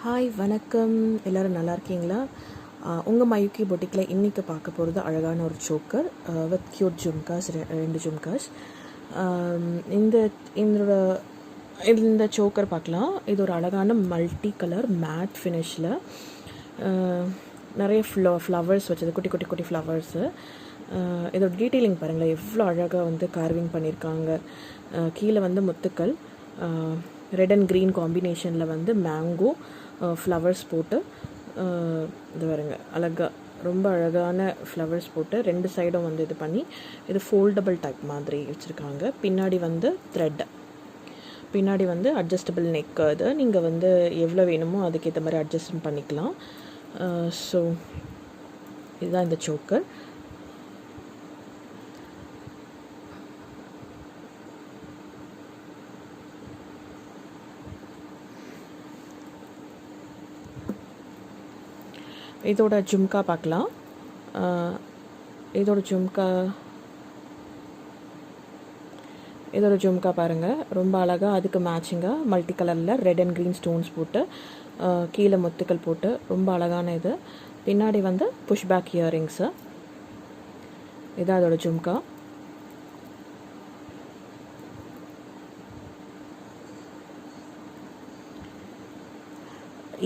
Hi வணக்கம், எல்லோரும் நல்லா இருக்கீங்களா? உங்கள் மயூக்கி பொட்டிக்கில் இன்றைக்கி பார்க்க போகிறது அழகான ஒரு choker with cute jhumkas, 2 jhumkas. இந்த சோக்கர் பார்க்கலாம். இது ஒரு அழகான மல்டி கலர் மேட் ஃபினிஷில் நிறைய ஃப்ளவர்ஸ் வச்சது, குட்டி குட்டி குட்டி ஃப்ளவர்ஸு. இதோட டீட்டெயிலிங் பாருங்களேன், எவ்வளோ அழகாக வந்து கார்விங் பண்ணியிருக்காங்க. கீழே வந்து முத்துக்கள், ரெட் அண்ட் க்ரீன் காம்பினேஷனில் வந்து மேங்கோ ஃப்ளவர்ஸ் போட்டு இது வருங்க, அழகாக ரொம்ப அழகான ஃப்ளவர்ஸ் போட்டு 2 சைடும் வந்து இது பண்ணி இது ஃபோல்டபுள் டைப் மாதிரி வச்சுருக்காங்க. பின்னாடி வந்து த்ரெட், பின்னாடி வந்து அட்ஜஸ்டபிள் நெக். அது நீங்கள் வந்து எவ்வளோ வேணுமோ அதுக்கேற்ற மாதிரி அட்ஜஸ்ட் பண்ணிக்கலாம். ஸோ இதுதான் இந்த சோக்கர். இதோட ஜும்கா பார்க்கலாம். இதோட ஜும்கா பாருங்கள், ரொம்ப அழகாக அதுக்கு மேட்சிங்காக மல்டி கலரில் ரெட் அண்ட் க்ரீன் ஸ்டோன்ஸ் போட்டு கீழே முத்துக்கள் போட்டு ரொம்ப அழகான இது. பின்னாடி வந்து புஷ்பேக் இயரிங்ஸு. இதான் அதோட ஜும்கா.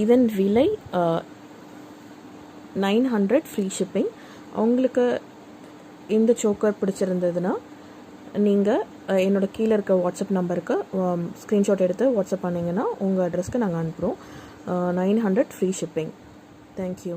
இதன் விலை 900 ஃப்ரீ ஷிப்பிங். உங்களுக்கு இந்த சோக்கர் பிடிச்சிருந்ததுன்னா நீங்கள் என்னோடய கீழே இருக்க வாட்ஸ்அப் நம்பருக்கு ஸ்க்ரீன்ஷாட் எடுத்து வாட்ஸ்அப் பண்ணிங்கன்னா உங்கள் அட்ரஸ்க்கு நாங்கள் அனுப்புகிறோம். 900 ஃப்ரீ ஷிப்பிங். தேங்க்யூ.